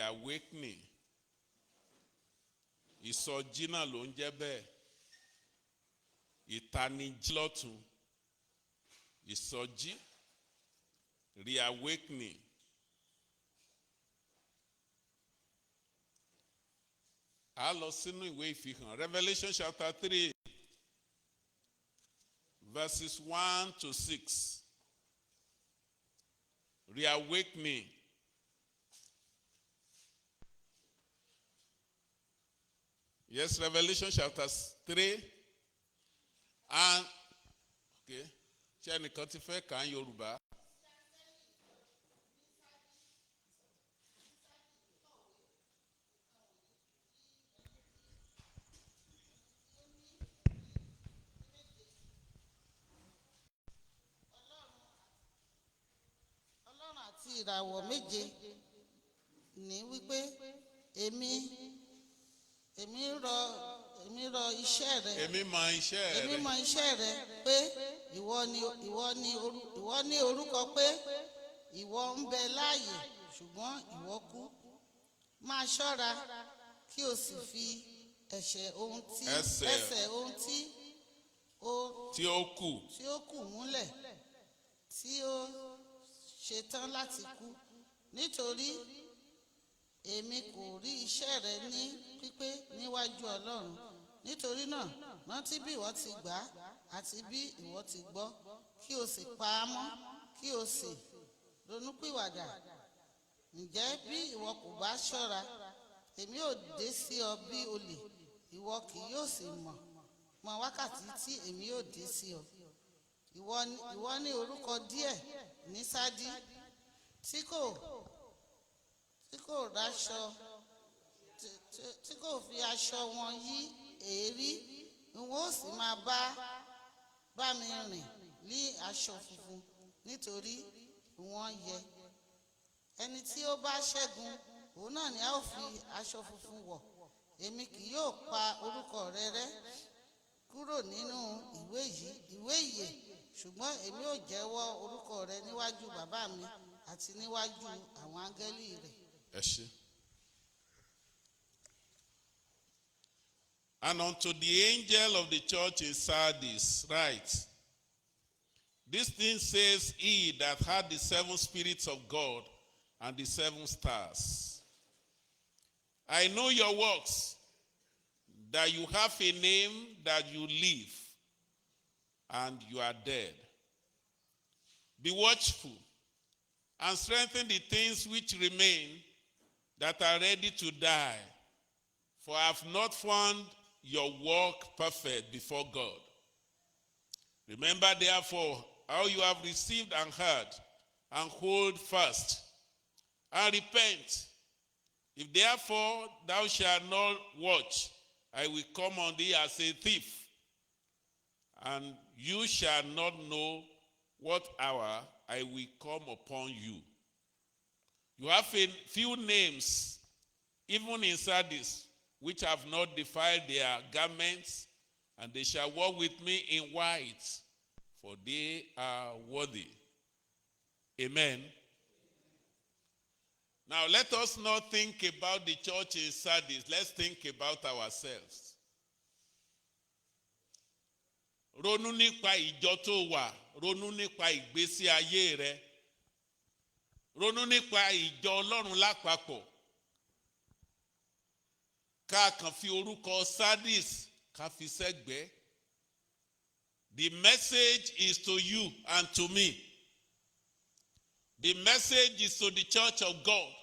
Reawakening. Ìsọjí náà ló ń jẹ́ bẹ́ẹ̀. Ìtanijí lọ́tun. Ìsọjí. Reawakening. A lọ sínú ìwé ìfihàn. Revelation chapter 3 verses 1 to 6. Reawakening. Yes, Revelation chapter 3. And, okay. Ṣé ẹnìkan ti fẹ́ kà á Yorùbá? Ọlọ́run àti ìràwọ̀ méje ní wípé èmi rọ iṣẹ́ rẹ. Èmi mọ iṣẹ́ rẹ. Èmi mọ iṣẹ́ rẹ pé ìwọ ní orúkọ pé ìwọ ń bẹ láàyè ṣùgbọ́n ìwọ kú. Máa ṣọ́ra kí o sì fi ẹsẹ̀ ohun tí ó kù múlẹ̀ tí ó ṣetán láti kú, nítorí èmi kò rí iṣẹ́ rẹ ní pípé níwájú Ọlọ́run. Nítorí náà rántí bí ìwọ ti gbà àti bí ìwọ ti gbọ́, kí o sì pa á mọ́, kí o sì ronúpìwàdà. Ǹjẹ́ bí ìwọ kò bá ṣọ́ra, èmi ò dé sí ọ bí olè, ìwọ kì yóò sì mọ wákàtí tí èmi yóò dé sí ọ. Ìwọ ní orúkọ díẹ̀ ní Sádì tí kò fi aṣọ wọn yí èérí, wọn ó sì máa bá mi rìn ní aṣọ funfun, nítorí wọ́n yẹ. Ẹni tí ó bá ṣẹ́gun, òun náà ni a ó fi aṣọ funfun wọ̀. Èmi kì yóò pa orúkọ rẹ rẹ́ kúrò nínú ìwé ìyè, ṣùgbọ́n èmi ò jẹ́wọ́ orúkọ rẹ níwájú bàbá mi àti níwájú àwọn áńgẹ́lì rẹ̀. Ẹ ṣé. And unto the angel of the church in Sardis write, this thing says he that had the 7 spirits of God and the 7 stars. I know your works, that you have a name, that you live, and you are dead. Be watchful, and strengthen the things which remain that are ready to die, for I have not found your work perfect before God. Remember therefore how you have received and heard, and hold fast, and repent. If therefore thou shalt not watch, I will come on thee as a thief, and you shall not know what hour I will come upon you. You have a few names, even in Sardis, which have not defiled their garments, and they shall walk with me in white, for they are worthy. Amen. Now let us not think about the church in Sardis. Let's think about ourselves. Ronú nípa ìjọ tó wà, ronú nípa ìgbésí ayé rẹ, ronú nípa ìjọ Ọlọ́run lápapọ̀. Ká kàn fi orúkọ Sardis ká fi sẹ́gbẹ̀ẹ́. The message is to you and to me. The message is to the church of God.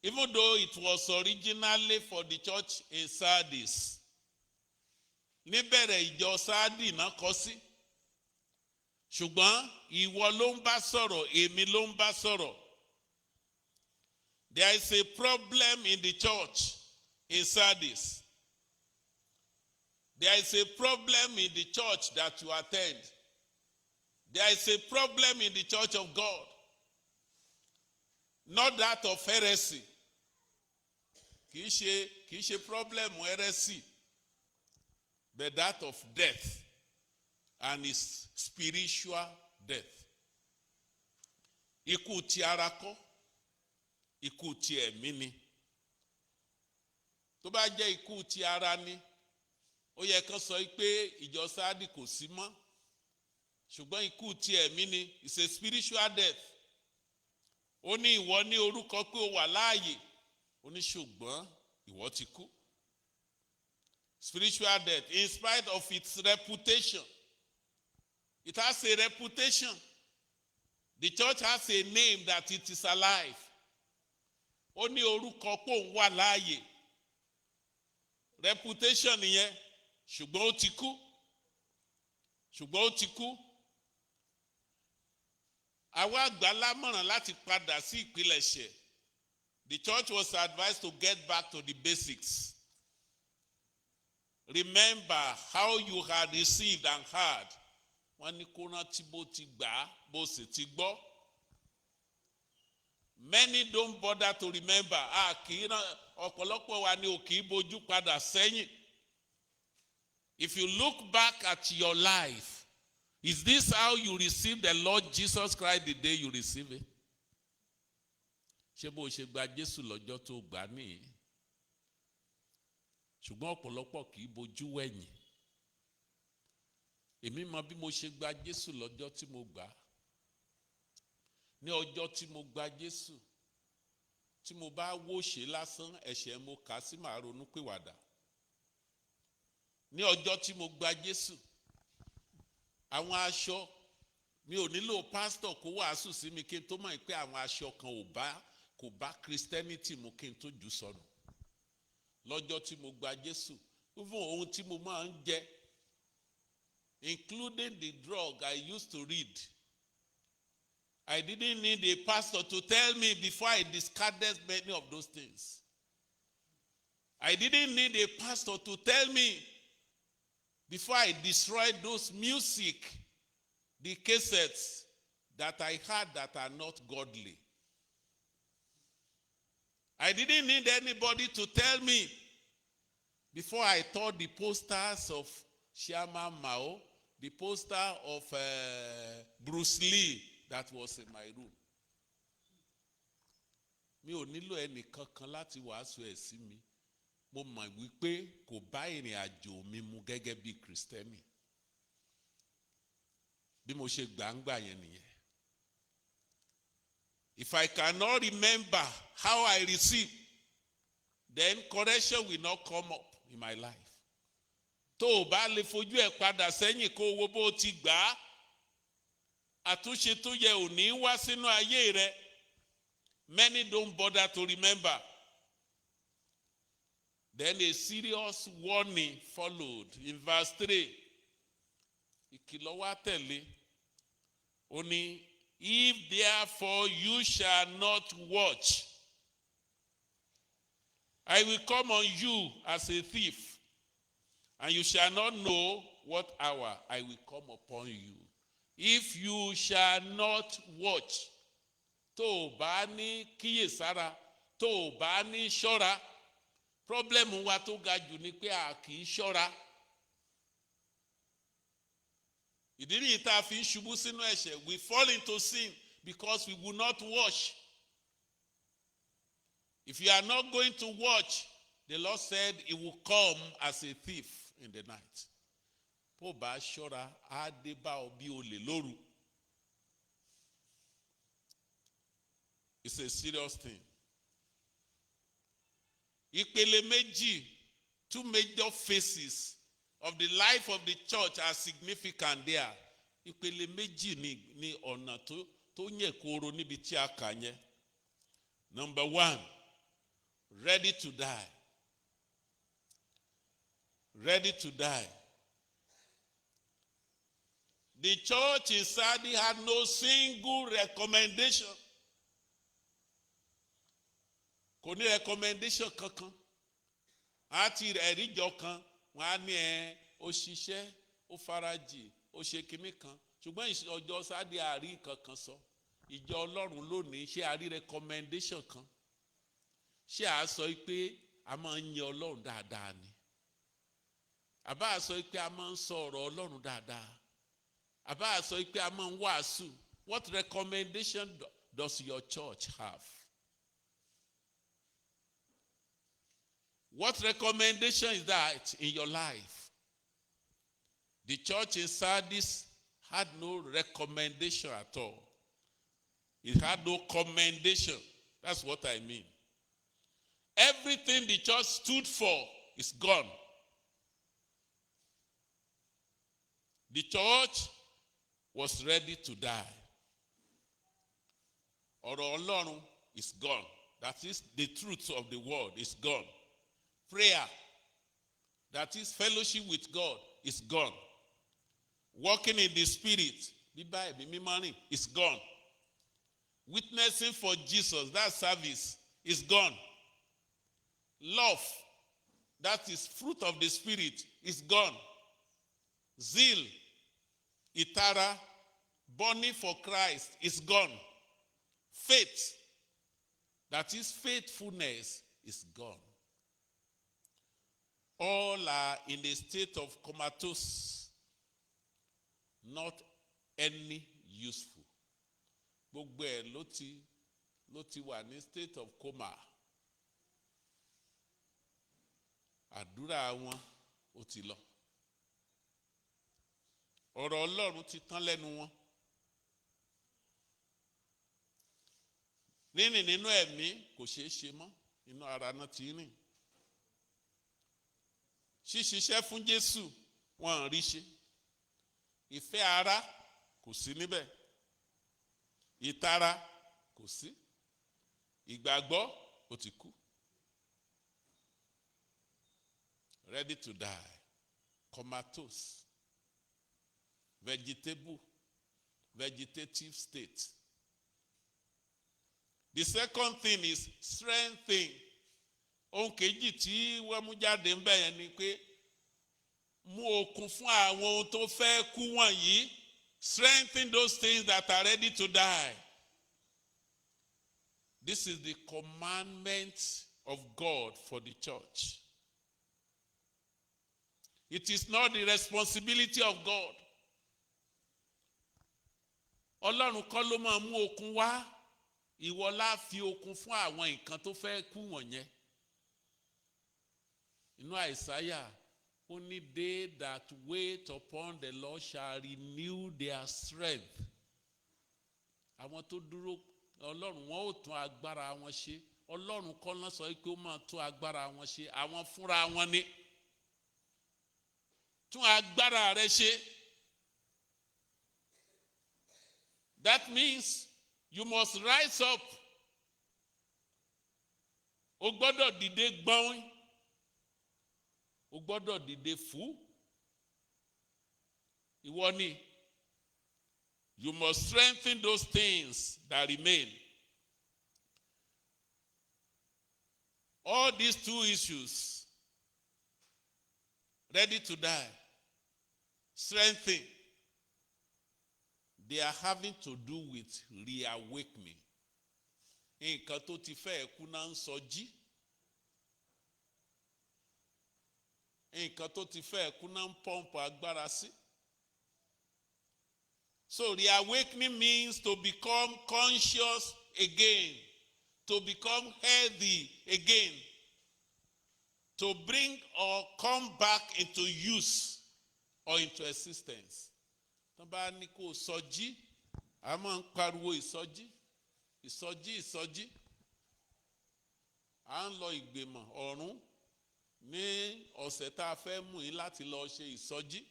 Even though it was originally for the church in Sardis. Níbẹ̀rẹ̀ ìjọ Sádì náà kọ sí. Ṣùgbọ́n ìwọ ló ń bá sọ̀rọ̀, èmi ló ń bá sọ̀rọ̀. There is a problem in the church in Sardis. There is a problem in the church that you attend. There is a problem in the church of God. Not that of heresy. Kì í ṣe problem heresy, but that of death, and its spiritual death. Ikú ti ara kọ́, ikú ti ẹ̀mí ni. Tó bá jẹ́ ikú ti ara ni, ó yẹ kán sọ pé ìjọ Sáàdì kò sí mọ́. Ṣùgbọ́n ikú ti ẹ̀mí ni, it's a spiritual death. Ó ní ìwọ ní orúkọ pé o wà láàyè, ó ní ṣùgbọ́n ìwọ ti kú. Spiritual death, in spite of its reputation. It has a reputation. The church has a name that it is alive. Ó ní orúkọ pé òun wà láàyè. Reputation nìyẹn, ṣùgbọ́n ó ti kú. Ṣùgbọ́n ó ti kú. Àwa gbà lámọ̀ràn láti padà sí ìpilẹ̀ṣẹ̀. The church was advised to get back to the basics. Remember how you had received and heard. Wọ́n ní kó rántí bó ti gbà á, bó sì ti gbọ́. Many don't bother to remember. Ọ̀pọ̀lọpọ̀ wa ni ò kì í bójú padà sẹ́yìn. If you look back at your life, is this how you receive the Lord Jesus Christ the day you receive it? Ṣé bó ṣe gba Jésù lọ́jọ́ tó gbà nìyí? Ṣùgbọ́n ọ̀pọ̀lọpọ̀ kì í bójú wẹ̀yìn. Èmi mọ bí mo ṣe gba Jésù lọ́jọ́ tí mo gbà. Ní ọjọ́ tí mo gba Jésù, tí mo bá wòṣe lásán, ẹ̀ṣẹ̀ mo kà sí màá ronú pìwàdà. Ní ọjọ́ tí mo gba Jésù, àwọn aṣọ mi ò nílò pásítọ̀ kó wàásù sí mi kí n tó mọ̀ pé àwọn aṣọ kan kò bá Christianity mu kí n tó jù sọnù. Lọ́jọ́ tí mo gba Jésù, even ohun tí mo máa ń jẹ, including the drug I used to read, I didn't need a pastor to tell me before I discarded many of those things. I didn't need a pastor to tell me before I destroyed those music, the cassettes that I had that are not godly. I didn't need anybody to tell me before I tore the posters of Shyama Mao, the poster of Bruce Lee that was in my room. Mi ò nílò ẹnì kankan láti wàásù ẹ̀ sí mi. Mo mọ̀ wípé kò bá ìrìn àjò mi mu gẹ́gẹ́ bí Kristẹni. Bí mo ṣe gbàǹgbà yẹn nìyẹn. If I cannot remember how I received, then correction will not come up in my life. Tó o bá lè fojú ẹ̀ padà sẹ́yìn kó wo bó ti gbà á, àtúnṣe tó yẹ ò ní wá sínú ayé rẹ. Many don't bother to remember. Then a serious warning followed in verse 3. Ìkìlọ̀ wá tẹ̀lé. Ó ní, if therefore you shall not watch, I will come on you as a thief, and you shall not know what hour I will come upon you. If you shall not watch, tó o bá ní kíyèsára, tó o bá ní ṣọ́ra, problem wa tó ga jù ni pé a kì í ṣọ́ra. Ìdí nìyí tá a fi ń ṣubú sínú ẹ̀ṣẹ̀. We fall into sin because we will not watch. If you are not going to watch, the Lord said he will come as a thief in the night. Bó bá ṣọ́ra, á dé bá ọ bí olè lóru. It's a serious thing. Ìpele méjì, two major phases of the life of the church are significant there. Ìpele méjì ni ọ̀nà tó yẹ kóró níbi tí a kà yẹn. Number 1, ready to die. Ready to die. The church in Sardis had no single recommendation. Kò ní recommendation kankan. Àti ẹ̀ríjọ kan, wọ́n á ní ó ṣiṣẹ́, ó farajì, ó ṣe kinní kan. Ṣùgbọ́n ọjọ́ Sardis àrí kankan sọ. Ìjọ Ọlọ́run lónìí ṣé a rí recommendation kan? Ṣé a sọ pé a máa ń yin Ọlọ́run dáadáa ni? Àbá a sọ pé a máa ń sọ ọ̀rọ̀ Ọlọ́run dáadáa? Àbá a sọ pé a máa ń wàásù? What recommendation does your church have? What recommendation is that in your life? The church in Sardis had no recommendation at all. It had no commendation. That's what I mean. Everything the church stood for is gone. The church was ready to die. Ọ̀rọ̀ Ọlọ́run is gone. That is the truth of the word is gone. Prayer, that is fellowship with God, is gone. Walking in the Spirit, is gone. Witnessing for Jesus, that service, is gone. Love, that is fruit of the Spirit, is gone. Zeal, itara, burning for Christ, is gone. Faith, that is faithfulness, is gone. All are in a state of comatose, not any useful. Gbogbo ẹ̀ ló ti wà ní state of coma. Àdúrà wọn ó ti lọ. Ọ̀rọ̀ Ọlọ́run ti tán lẹ́nu wọn. Rírìn nínú ẹ̀mí kò ṣeé ṣe mọ́, inú ara náà ti rìn. Ṣíṣiṣẹ́ fún Jésù wọn ò rí ṣe. Ìfẹ́ ara kò sí níbẹ̀. Ìtara kò sí. Ìgbàgbọ́ ó ti kú. Ready to die. Comatose. Vegetative state. The second thing is strengthening. Ohun kejì tí wọ́n mú jáde ń bẹ̀ yẹn ni pé mú okun fún àwọn ohun tó fẹ́ kú wọ̀nyí. Strengthen those things that are ready to die. This is the commandment of God for the church. It is not the responsibility of God. Ọlọ́run kọ́ ló máa mú okun wá. Ìwọ la fi okun fún àwọn nǹkan tó fẹ́ kú wọ̀nyẹn. Inú Àìsáyà, ó ní they that wait upon the Lord shall renew their strength. Àwọn tó dúró Ọlọ́run wọn ó tún agbára wọn ṣe. Ọlọ́run kọ́ ló sọ pé ó máa tún agbára wọn ṣe. Àwọn fúnra wọn ni. Tún agbára rẹ ṣe. That means you must rise up. O gbọ́dọ̀ dìde gbọ́n. O gbọ́dọ̀ dìde fú. Ìwọ ni. You must strengthen those things that remain. All these two issues, ready to die, strengthen, they are having to do with reawakening. Nǹkan tó ti fẹ́ kú náà ń sọjí. Nǹkan tó ti fẹ́ kú náà ń pọ́ǹpù agbára sí. So reawakening means to become conscious again, to become healthy again, to bring or come back into use or into existence. Tán bá ní kó sọjí, a máa ń pariwo ìsọjí. Ìsọjí. À ń lọ ìgbìmọ̀ ọ̀run ní ọ̀sẹ̀ tá a fẹ́ mú yín láti lọ ṣe ìsọjí.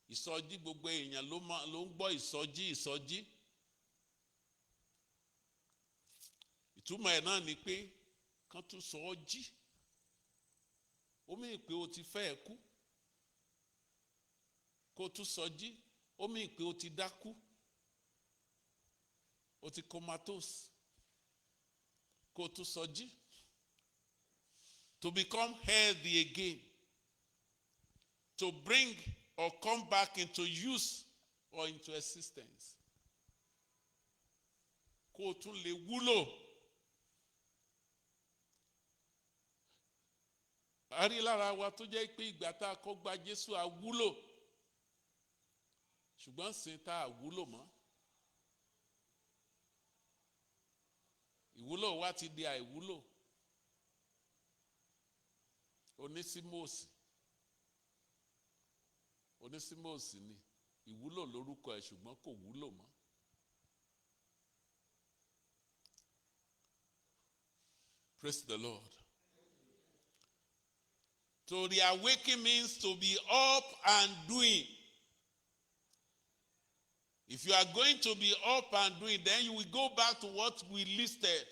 Ìsọjí gbogbo èèyàn ló ń gbọ́ ìsọjí. Ìtumọ̀ ẹ̀ náà ni pé kán tún sọ ọ́ jí. Ó mì pé o ti fẹ́ kú. Kó tún sọjí. Ó mì pé o ti dákú. O ti comatose. Kó tún sọjí. To become healthy again. To bring or come back into use or into existence. Kó tún lè wúlò. A rí lára wa tó jẹ́ pé ìgbà tá a kọ́ gba Jésù a wúlò. Ṣùgbọ́n sin tá a wúlò mọ́. Ìwúlò wa ti di àìwúlò. Onísímósì ni ìwúlò lórúkọ ẹ̀ ṣùgbọ́n kò wúlò mọ́. Praise the Lord. To reawaken means to be up and doing. If you are going to be up and doing, then you will go back to what we listed.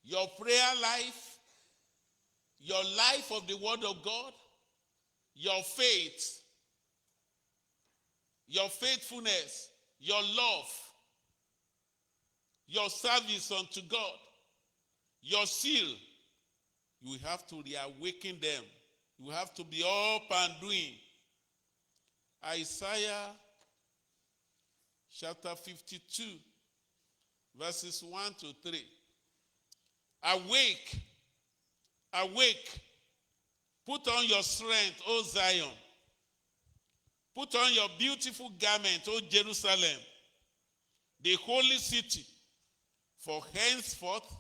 Your prayer life, your life of the Word of God, your faith, your faithfulness, your love, your service unto God, your zeal. You have to reawaken them. You have to be up and doing. Isaiah chapter 52, verses 1 to 3. Awake, awake, put on your strength, O Zion. Put on your beautiful garment, O Jerusalem, the holy city. For henceforth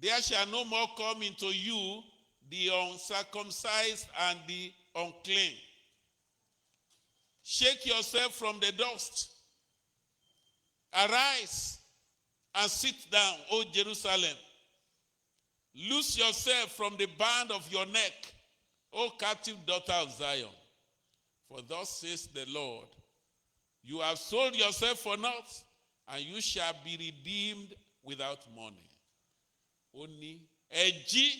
there shall no more come into you the uncircumcised and the unclean. Shake yourself from the dust. Arise and sit down, O Jerusalem. Loose yourself from the band of your neck, O captive daughter of Zion. For thus says the Lord, you have sold yourself for naught, and you shall be redeemed without money. Oni ẹjí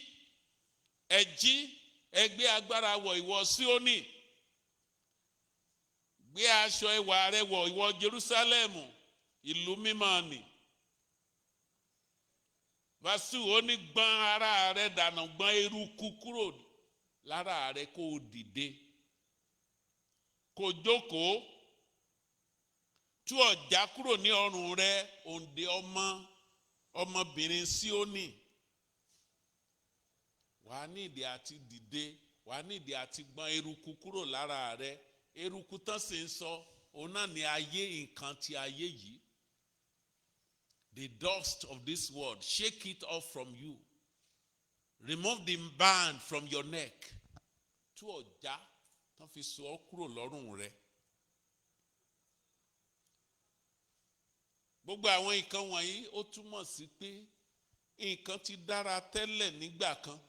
ẹgbẹ́ agbára wọ̀ ìwọ Síónì, gbé aṣọ ẹwà rẹ wọ̀ ìwọ Jerúsálẹ́mù, ìlú mímọ́ ni. Vasu oni gbọ̀n ara rẹ dànù, gbọ̀n eruku kúrò lára rẹ kó o dìde, kó o jókòó, tú ọ̀já kúrò ní ọrùn rẹ, òǹdè ọmọbìnrin Síónì. Wàá nídìí àti dìde, wàá nídìí àti gbọ̀n eruku kúrò lára rẹ. Eruku tán sì ń sọ, òun náà ni ayé, nǹkan ti ayé yìí. The dust of this world, shake it off from you. Remove the band from your neck. Tú ọ̀já tán fi so ọ́ kúrò lọ́rùn rẹ. Gbogbo àwọn nǹkan wọ̀nyí ó túmọ̀ sí pé nǹkan ti dára tẹ́lẹ̀ nígbà kan.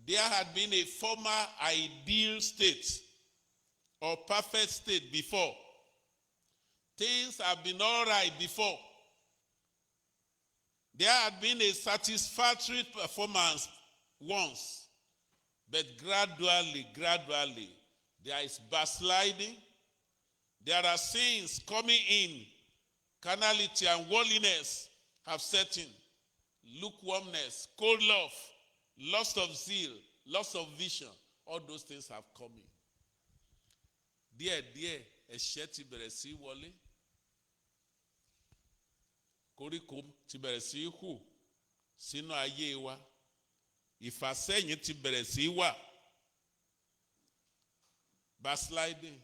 There had been a former ideal state or perfect state before. Things have been all right before. There had been a satisfactory performance once, but gradually, there is backsliding. There are sins coming in. Carnality and worldliness have set in. Lukewarmness, cold love, loss of zeal, loss of vision, all those things have come in. Díẹ̀díẹ̀ ẹ̀ṣẹ̀ ti bẹ̀rẹ̀ sí wọlé. Koríko ti bẹ̀rẹ̀ sí hù sínú ayé wa. Ìfàsẹ́yìn ti bẹ̀rẹ̀ sí wà. Backsliding.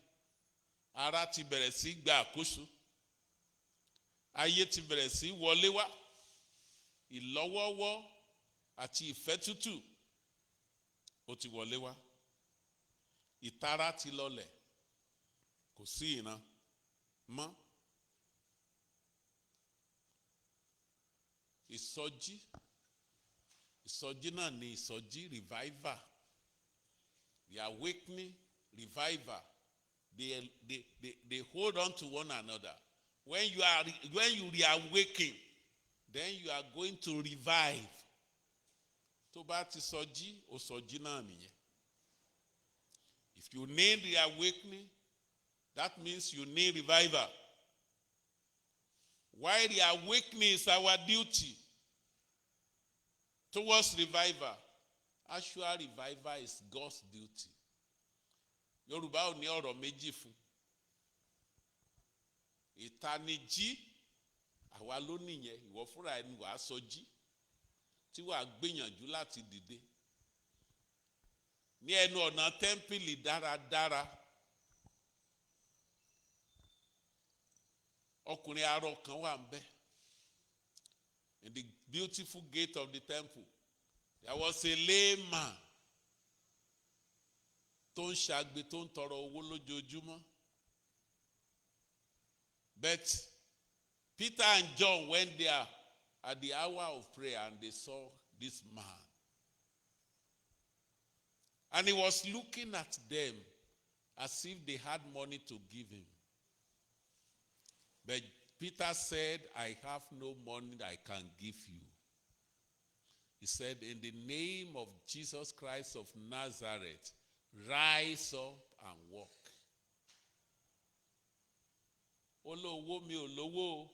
Ara ti bẹ̀rẹ̀ sí gba àkóso. Ayé ti bẹ̀rẹ̀ sí wọlé wá. Ìlọ́wọ́wọ́ àti ìfẹ́ tútù ó ti wọlé wá. Ìtara ti lọlẹ̀. Kò sí ìran mọ́. Ìsọjí náà ni ìsọjí revival. The awakening revival. They hold on to one another. When you reawaken, then you are going to revive. Tó bá ti sọjí, ó sọjí náà nìyẹn. If you need reawakening, that means you need revival. Why reawakening is our duty towards revival. Actual revival is God's duty. Yorùbá ò ní ọ̀rọ̀ méjì fún. Ìtanijí, àwa ló nìyẹn, ìwọ fúnra ẹni wàá sọjí, tí wàá gbìyànjú láti dìde. Ní ẹnu ọ̀nà tẹ́ḿpìlì dáradára, ọkùnrin arọ kan wà ń bẹ̀. In the beautiful gate of the temple, There was a layman tó ń ṣagbe tó ń tọrọ owó lójoojúmọ́. But Peter and John went there at the hour of prayer and they saw this man. And he was looking at them as if they had money to give him. But Peter said, I have no money I can give you. He said, in the name of Jesus Christ of Nazareth, rise up and walk. Olówó mi ò lówó,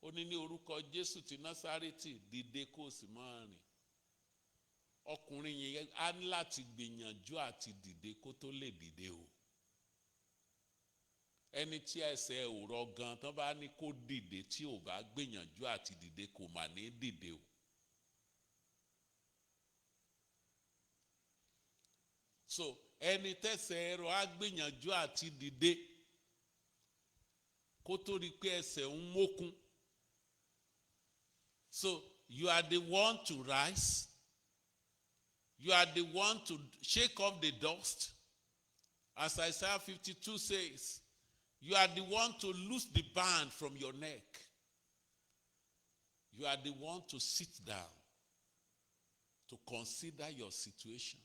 ó ní ní orúkọ Jésù ti Násárẹ́tì dìde kó sì máa rìn. Ọkùnrin yẹn á ní láti gbìyànjú àti dìde kó tó lè dìde o. Ẹni tí ẹsẹ̀ ò rọ gan tán bá ní kó dìde tí ò bá gbìyànjú àti dìde kò mà ní dìde o. So ẹni tẹ́sẹ̀ ẹ̀rọ á gbìyànjú àti dìde kó tó rí pé ẹsẹ̀ ń mókun. So you are the one to rise. You are the one to shake off the dust. As Isaiah 52 says, you are the one to loose the band from your neck. You are the one to sit down, to consider your situation.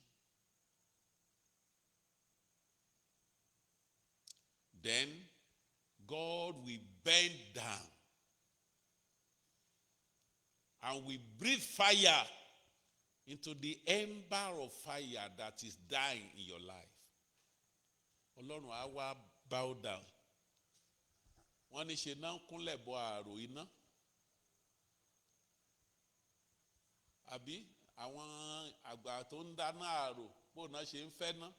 Then God will bend down and will breathe fire into the ember of fire that is dying in your life. Ọlọ́run á wá bow down. Wọ́n ní ṣe náà kúnlẹ̀ bọ ààrò iná. Àbí àwọn àgbà tó ń dáná ààrò bó náà ṣe ń fẹ́ ná.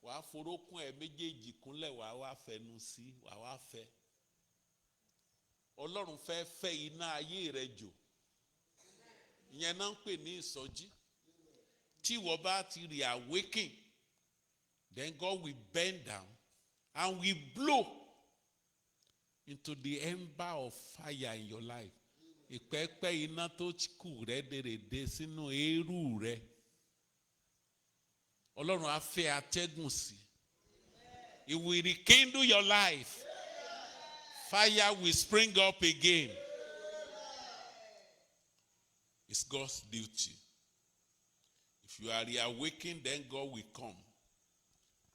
Wàá forókún ẹ̀ méjèèjì kúnlẹ̀ wàá wá fẹnu sí wàá wá fẹ́. Ọlọ́run fẹ́ fẹ́ iná ayé rẹ jò. Ìyẹn náà ń pè ní ìsọjí. Tí ìwọ bá ti reawaken, then God will bend down and will blow into the ember of fire in your life. Ìpẹ́pẹ́ iná tó kù rẹ́dẹ̀rẹ̀dẹ̀ sínú eérú rẹ. Ọlọ́run á fẹ́ atẹ́gùn sí. It will rekindle your life. Fire will spring up again. It's God's duty. If you are reawakened, then God will come,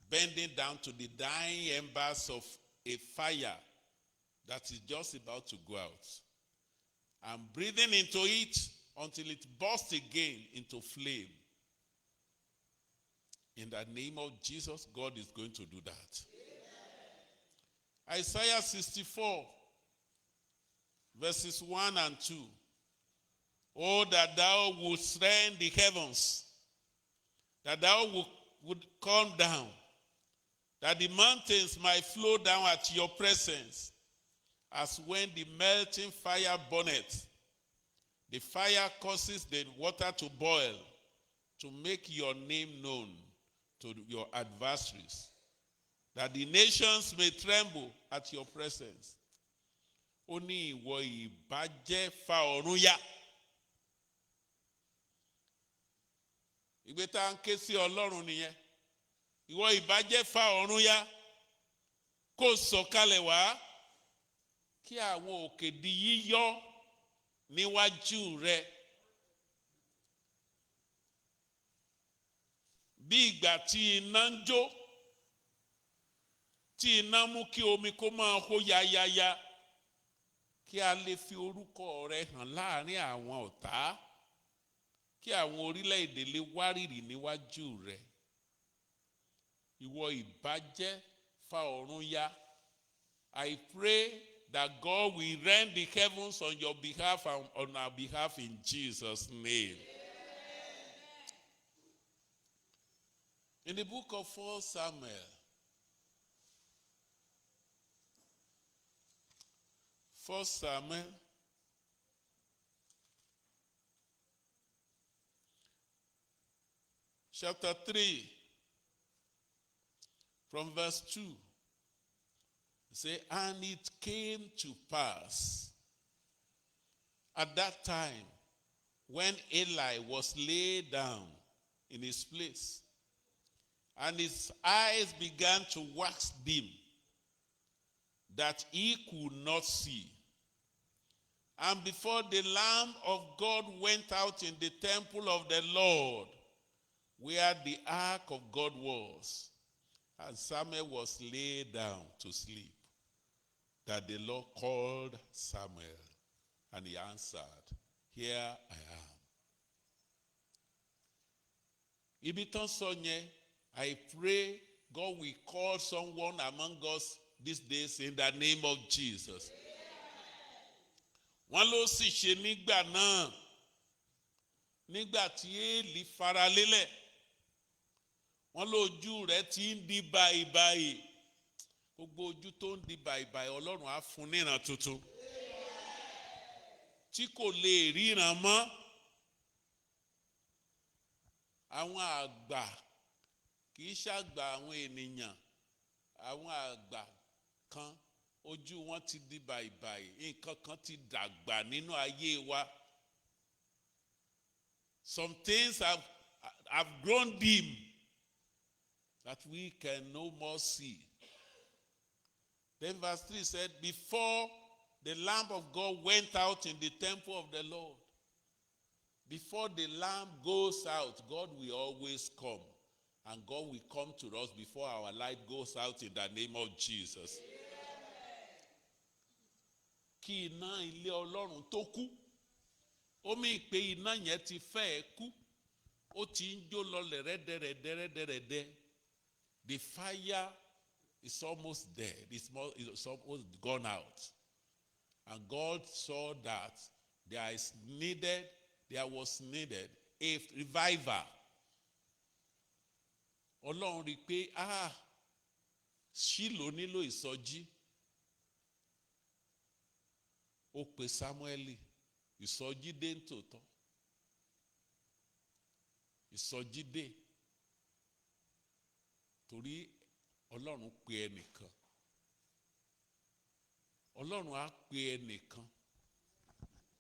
bending down to the dying embers of a fire that is just about to go out, and breathing into it until it bursts again into flame. In the name of Jesus, God is going to do that. Amen. Isaiah 64, verses 1 and 2. Oh, that thou wouldst rend the heavens, that thou would come down, that the mountains might flow down at your presence, as when the melting fire burneth. The fire causes the water to boil, to make your name known to your adversaries, that the nations may tremble at your presence. Ó ní ìwọ ìbàjẹ́ fa ọ̀run yá. Ìgbé tá ń ké sí Ọlọ́run nìyẹn. Ìwọ ìbàjẹ́ fa ọ̀run yá. Kó sọ̀kalẹ̀ wá. Kí àwọn òkè di yíyọ́ níwájú rẹ. Bí ìgbà tí iná ń jó, tí iná mú kí omi kó máa hó yáyáyá, kí a lè fi orúkọ rẹ hàn láàrin àwọn ọ̀tá, kí àwọn orílẹ̀-èdè lè wárìrì níwájú rẹ. Ìwọ ìbàjẹ́ fa ọ̀run yá. I pray that God will rend the heavens on your behalf and on our behalf in Jesus' name. In the book of 1 Samuel, 1 Samuel, chapter 3, from verse 2, say, and it came to pass at that time when Eli was laid down in his place, and his eyes began to wax dim, that he could not see. And before the Lamb of God went out in the temple of the Lord, where the ark of God was, and Samuel was laid down to sleep, that the Lord called Samuel, and he answered, "Here I am." Ibi tán sọ yẹn, I pray God will call someone among us these days in the name of Jesus. Wọ́n ló sì ṣe nígbà náà, nígbà tí Élì faralélẹ̀, wọ́n lójú rẹ̀ ti ń di báyìí. Gbogbo ojú tó ń di báyìí Ọlọ́run á fún níran tuntun. Tí kò lè ríran mọ́. Àwọn àgbà kì í ṣàgbà àwọn ènìyàn. Àwọn àgbà kan ojú wọn ti di báyìí. Nǹkan kan ti dàgbà nínú ayé wa. Some things have grown dim that we can no more see. Then verse 3 said, before the Lamb of God went out in the temple of the Lord, before the Lamb goes out, God will always come. And God will come to us before our light goes out in the name of Jesus. Kí iná ilé Ọlọ́run tó kú, ó mì pé iná yẹn ti fẹ́ kú, ó ti ń jó lọlẹ̀ rẹ́dẹ̀rẹ̀dẹ̀rẹ̀dẹ̀. The fire is almost dead. It's almost gone out. And God saw that there was needed a reviver. Ọlọ́run rí pé Ṣílò nílò ìsọjí. Ó pe Sámúẹ́lì, ìsọjí dé nítòótọ́. Ìsọjí dé. Torí Ọlọ́run pe ẹnìkan. Ọlọ́run á pe ẹnìkan.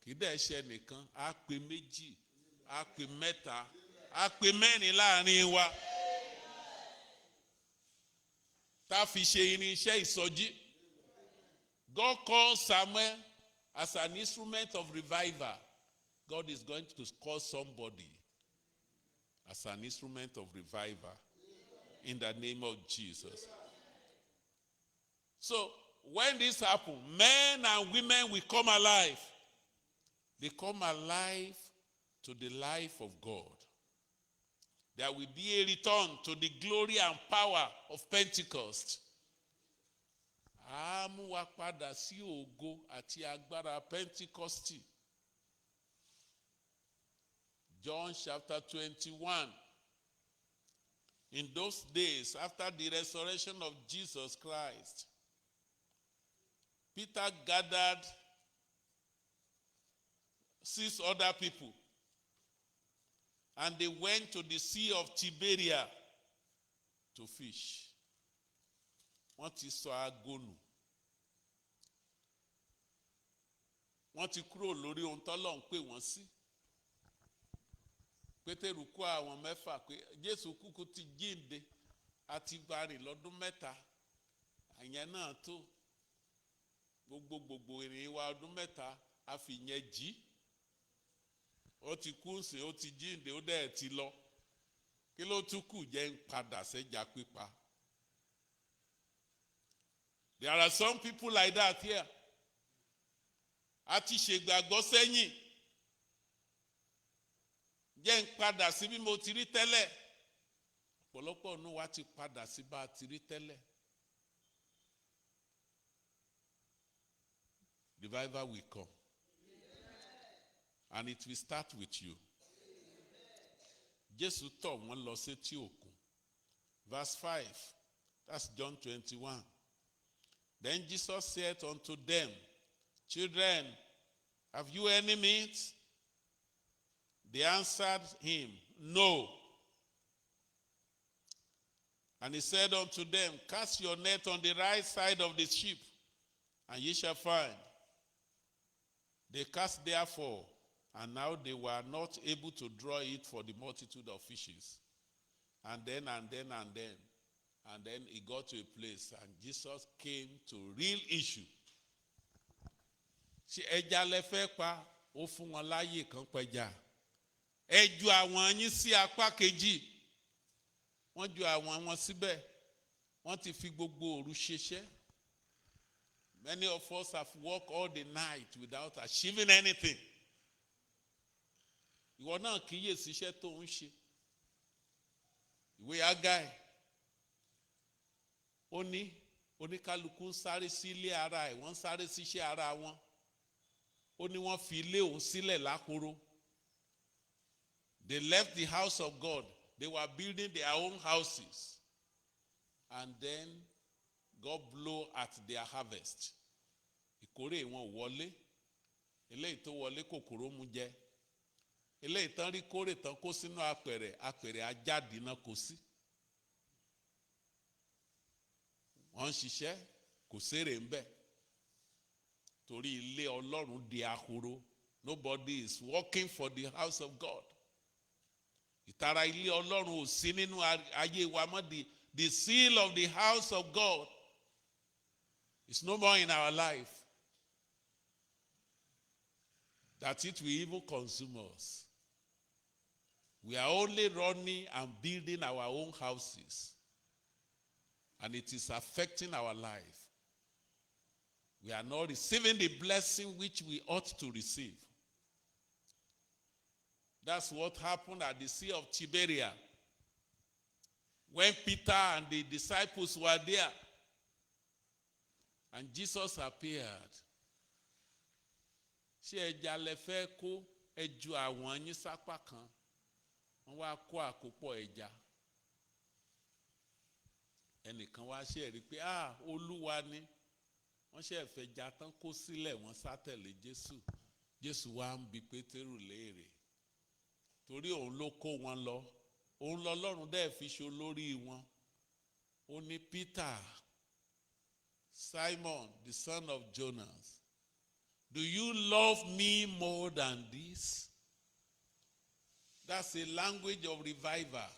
Kì í dẹ̀ ṣe ẹnìkan, á pe méjì, á pe mẹ́ta, á pe mẹ́rin láàrin wa. Tá fi ṣe irinṣẹ́ ìsọjí. God called Samuel as an instrument of revival. God is going to call somebody as an instrument of revival in the name of Jesus. So, when this happens, men and women will come alive. They come alive to the life of God. There will be a return to the glory and power of Pentecost. A mú wa padà sí ògo àti agbára Pentecost. John chapter 21. In those days, after the resurrection of Jesus Christ, Peter gathered 6 other people, and they went to the Sea of Tiberia to fish. Wọ́n ti sọ aago nù. Wọ́n ti kúrò lórí ohun tọ́lọ́run pè wọ́n sí. Pétérù kó àwọn 6 pé Jésù kúkú ti jíǹde àti bá rìn lọ́dún 3. Àyẹn náà tó. Gbogbo ìrìn wa ọdún 3 a fi yẹn jí. Ó ti kú sí, ó ti jíǹde, ó dẹ̀ ti lọ. Kí ló tún kù jẹ́ ń padà sẹ́jà pípa? There are some people like that here. A ti ṣègbàgbọ́ sẹ́yìn. Jẹ́ ń padà sí bí mo ti rí tẹ́lẹ̀. Ọ̀pọ̀lọpọ̀ nínú wa ti padà sí bá a ti rí tẹ́lẹ̀. Revival will come. And it will start with you. Jésù tọ̀ wọ́n lọ sétí òkun. Verse 5. That's John 21. Then Jesus said unto them, children, have you any meat? They answered him, no. And he said unto them, cast your net on the right side of the ship, and ye shall find. They cast therefore, And now they were not able to draw it for the multitude of fishes. And then it got to a place, and Jesus came to real issue. Ṣé ẹja lẹ fẹ́ pa? Ó fún wọn láyè kan pẹja. Ẹ ju àwọn yín sí apá kejì. Wọ́n ju àwọn wọn síbẹ̀. Wọ́n ti fi gbogbo òru ṣiṣẹ́. Many of us have worked all the night without achieving anything. Ìwọ náà kíyèsí iṣẹ́ tó ń ṣe. Ìwé Ágáì. Ó ní oníkálukú ń sáré sí ilé ara ẹ̀, wọ́n ń sáré síṣẹ́ ara wọn. Ó ní wọ́n fi ilé òun sílẹ̀ lákòrò. They left the house of God. They were building their own houses. And then God blew at their harvest. Ìkórè wọn ò wọlé. Eléyìí tó wọlé kòkòrò mú jẹ. Eléyìí tán rí kórè tán kó sínú apẹ̀rẹ̀ ajáde náà kò sí. Wọ́n ń ṣiṣẹ́ kò sérè ń bẹ̀. Torí ilé Ọlọ́run di ahoro. Nobody is working for the house of God. Ìtara ilé Ọlọ́run ò sí nínú ayé wa mọ́. The seal of the house of God is no more in our life. That it will even consume us. We are only running and building our own houses. And it is affecting our life. We are not receiving the blessing which we ought to receive. That's what happened at the Sea of Tiberias. When Peter and the disciples were there, and Jesus appeared. Ṣé ẹja lẹ fẹ́ kó? Ẹ ju àwọn yín sápá kan. Wọ́n wá kó àkópọ̀ ẹja. Ẹnìkan wá ṣe rí pé Olúwa ni. Wọ́n ṣe fẹja tán kó sílẹ̀, wọ́n sá tẹ̀lé Jésù. Jésù wá ń bi Pétérù léèrè. Torí òun ló kó wọn lọ. Òun lọ́lọ́run dẹ̀ fi ṣe olórí wọn. Ó ní Peter, Simon, the son of Jonas, do you love me more than this? That's a language of revival.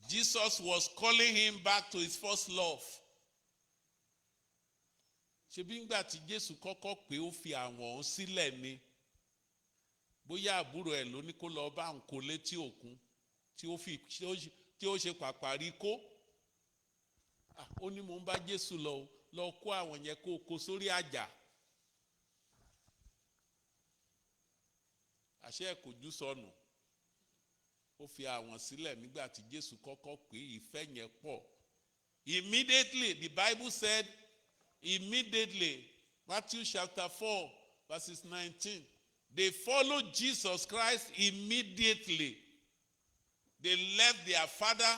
Jesus was calling him back to his first love. Ṣebí ńgbà tí Jésù kọ́kọ́ pé ó fi àwọn òun sílẹ̀ ni. Bóyá àbúrò ẹ̀ ló ní kó lọ bá òun kó létí òkun tí ó ṣe pàpàrí kó. Ó ní mo ń bá Jésù lọ kó àwọn yẹn kó sórí àjà. Àṣẹ ẹ̀ kò jú sọnù. Ó fi àwọn sílẹ̀ nígbà tí Jésù kọ́kọ́ pé ìfẹ́ yẹn pọ̀. Immediately, the Bible said, immediately, Matthew chapter 4, verses 19, they followed Jesus Christ immediately. They left their father,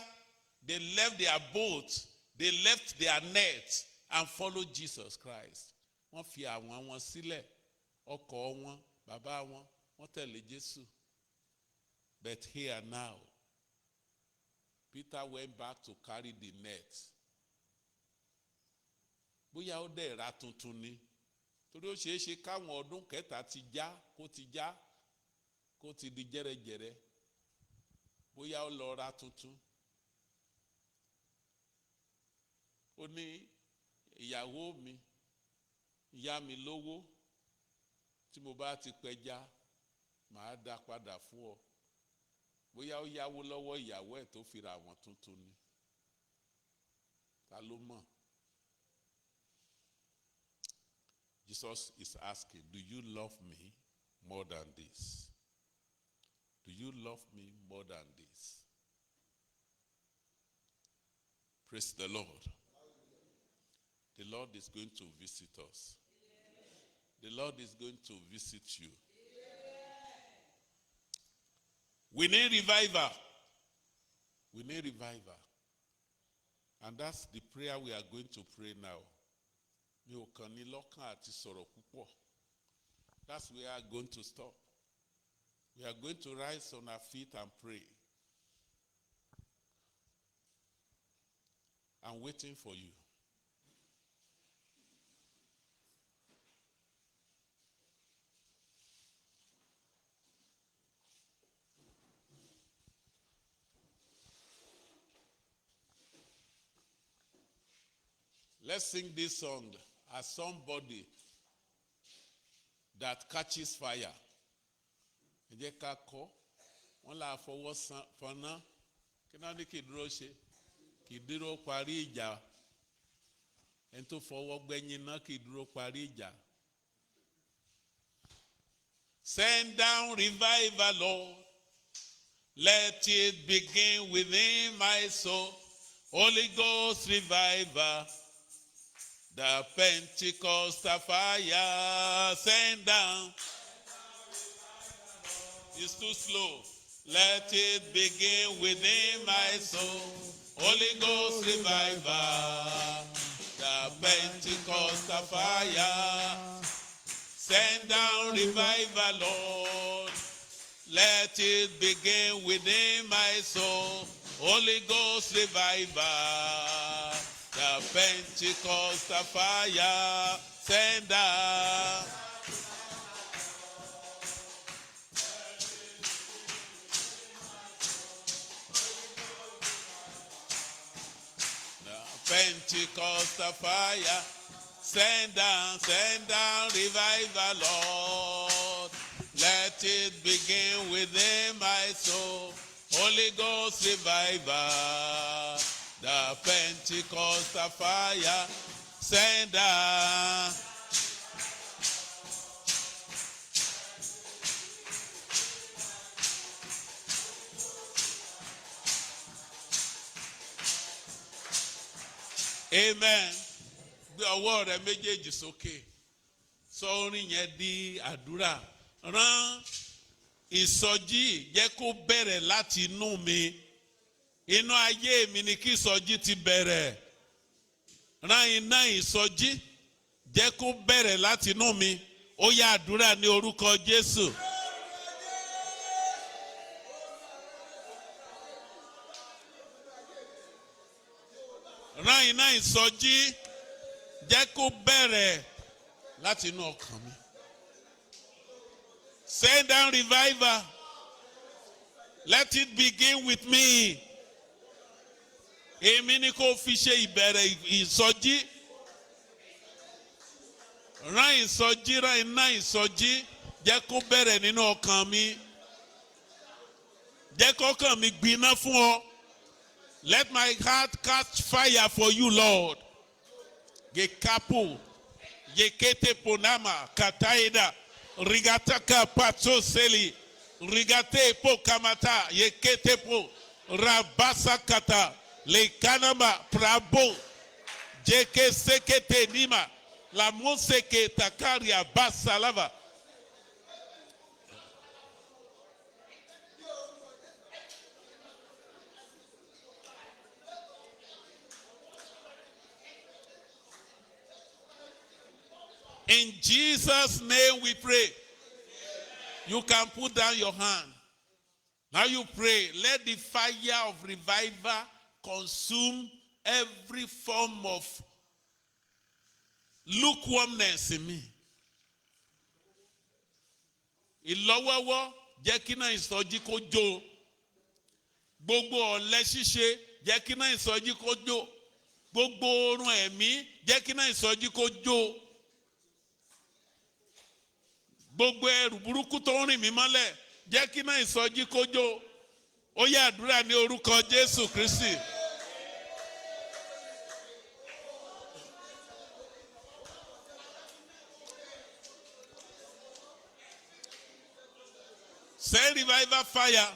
they left their boat, they left their net and followed Jesus Christ. Wọ́n fi àwọn wọn sílẹ̀, ọkọ̀ wọn, bàbá wọn, wọ́n tẹ̀lé Jésù. But here now, Peter went back to carry the net. Bóyá ó dẹ̀ ra tuntun ni. Torí ó ṣeé ṣe káwọn ọdún kẹta ti já, kó ti di jẹ́rẹ́jẹ́rẹ́. Bóyá ó lọ ra tuntun. Ó ní ìyàwó mi, ìyá mi lówó, tí mo bá ti pẹja, màá dá padà fún ọ. Bóyá ó yáwó lọ́wọ́ ìyàwó ẹ̀ tó fi ra àwọn tuntun ni. Ta ló mọ̀? Jesus is asking, do you love me more than this? Do you love me more than this? Praise the Lord. The Lord is going to visit us. The Lord is going to visit you. We need revival. We need revival. And that's the prayer we are going to pray now. Mi ò kàn ní lọ́kàn àti sọ̀rọ̀ púpọ̀. That's where we are going to stop. We are going to rise on our feet and pray. I'm waiting for you. Let's sing this song as somebody that catches fire. Ẹ jẹ́ ká kọ, wọ́n là fọwọ́ fọná, kí náà ní kì í dúró ṣe, kì í dúró parí ìjà. Ẹni tó fọwọ́ gbẹ́yìn náà kì í dúró parí ìjà. Send down revival, Lord. Let it begin within my soul. Holy Ghost revival, the Pentecostal fire, send down. It's too slow. Let it begin within my soul. Holy Ghost revival, the Pentecostal fire, send down revival, Lord. Let it begin within my soul. Holy Ghost revival, the Pentecostal fire, send down. The Pentecostal fire, send down revival, Lord. Let it begin within my soul. Holy Ghost revival, the Pentecostal fire, send down. Amen. Gbé ọwọ́ rẹ méjèèjì sókè. Sọ orin yẹn di àdúrà. Rán ìsọjí jẹ́ kó bẹ̀rẹ̀ láti inú mi. Inú ayé mi ni kí ìsọjí ti bẹ̀rẹ̀. Rán iná ìsọjí jẹ́ kó bẹ̀rẹ̀ láti inú mi. Ó yá àdúrà ní orúkọ Jésù. Rán iná ìsọjí jẹ́ kó bẹ̀rẹ̀ láti inú ọkàn mi. Send down revival. Let it begin with me. Èmi ni kò fi ṣe ìbẹ̀rẹ̀ ìsọjí. Rán ìsọjí, rán iná ìsọjí jẹ́ kó bẹ̀rẹ̀ nínú ọkàn mi. Jẹ́ kọ́kàn mi gbiná fún ọ. Let my heart catch fire for you, Lord. Gekapo, Yekete Ponama, Kataida, Rigataka Patsoseli, Rigate Po Kamata, Yekete Po, Rabasa Kata, Lekanama, Prabo, Jeke Sekete Nima, La Monseke Takaria Basalava. In Jesus' name we pray. You can put down your hand. Now you pray. Let the fire of revival consume every form of lukewarmness in me. Ìlọ́wọ́wọ́ jẹ́ kí náà ìsọjí kó jó. Gbogbo ọ̀lẹ ṣíṣe jẹ́ kí náà ìsọjí kó jó. Gbogbo oorun ẹ̀mí jẹ́ kí náà ìsọjí kó jó. Gbogbo ẹrù burúkú tó ń rìn mí mọ́lẹ̀ jẹ́ kí náà ìsọjí kó jó. Ó yá àdúrà ní orúkọ Jésù Kristi. Send revival fire.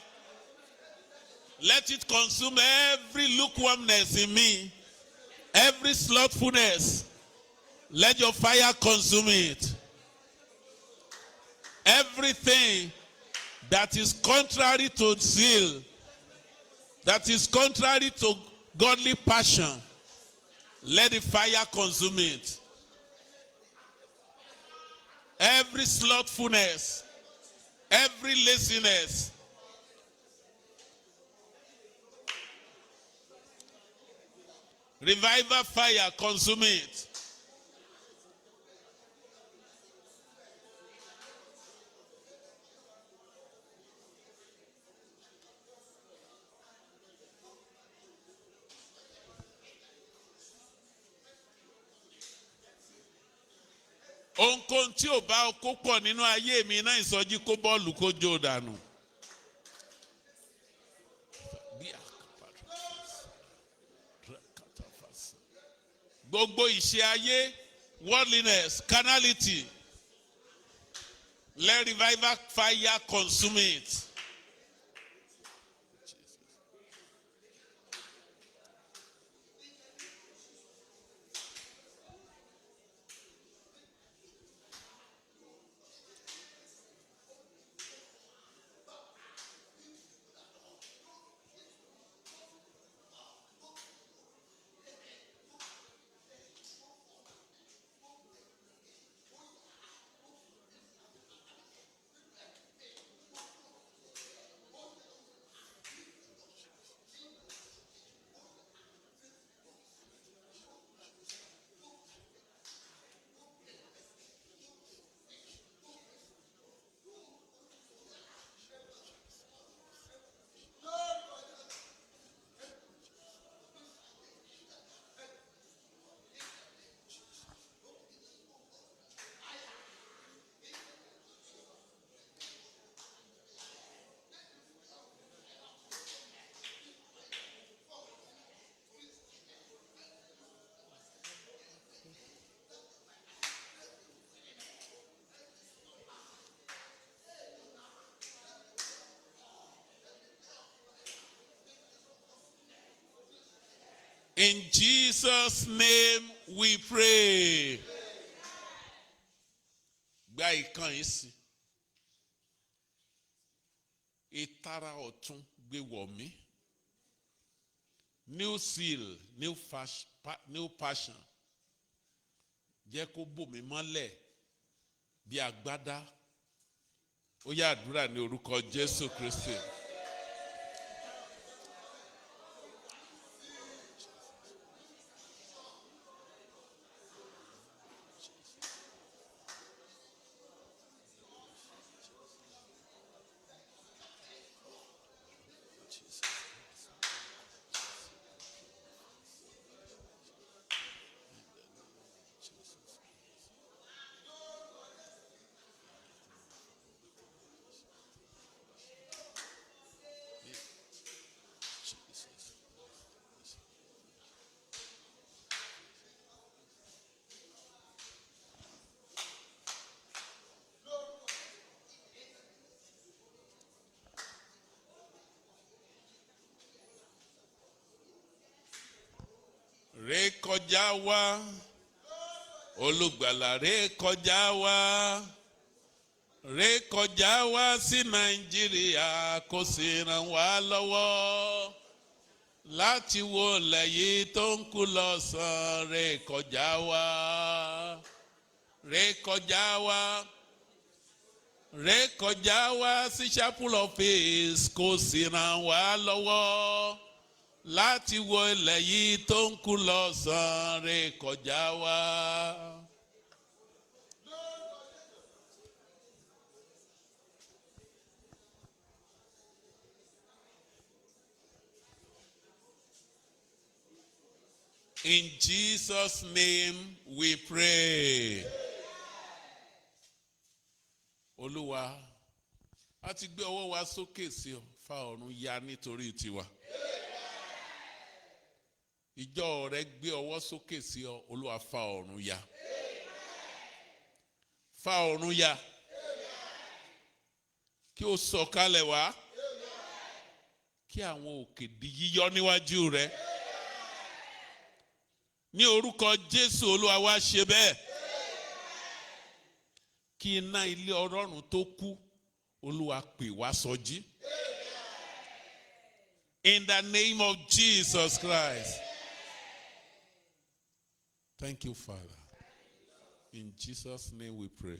Let it consume every lukewarmness in me, every slothfulness. Let your fire consume it. Everything that is contrary to zeal, that is contrary to godly passion, let the fire consume it. Every slothfulness, every laziness, revival fire consume it. Ohunkóhun tí ò bá kó pọ̀ nínú ayé mi náà ìsọjí kó bọ́ọ̀lù kó jó dànù. Gbogbo ìṣe ayé, worldliness, carnality, let revival fire consume it. In Jesus' name we pray. Gba ìkan yìí sí. Ìtara ọ̀tún gbé wọ̀ mí. New seal, new passion. Jẹ́ kó bò mí mọ́lẹ̀ bí agbádá. Ó yá àdúrà ní orúkọ Jésù Kristi. Rékọjá wá, olùgbàlà rékọjá wá, rékọjá wá sí Nàìjíríà kó sì ràn wá lọ́wọ́ láti wo lẹ́yìn tó ń kú lọ́sàn-án. Rékọjá wá, rékọjá wá, rékọjá wá sí Chapel of Peace kó sì ràn wá lọ́wọ́ láti wo ilẹ̀ yìí tó ń kú lọ́sàn-án. Rékọjá wá. In Jesus' name we pray. Olúwa, a ti gbé ọwọ́ wa sókè sí ọ, fa ọ̀run ya nítorí tiwa. Ìjọ rẹ gbé ọwọ́ sókè sí ọ, Olúwa fa ọ̀run ya. Fa ọ̀run ya. Kí o sọ̀kalẹ̀ wá. Kí àwọn òkè di yíyọ níwájú rẹ. Ní orúkọ Jésù Olúwa wá ṣe bẹ́ẹ̀. Kí iná ilé Ọlọ́run tó kú, Olúwa pè wá sọjí. In the name of Jesus Christ. Thank you, Father. In Jesus' name we pray.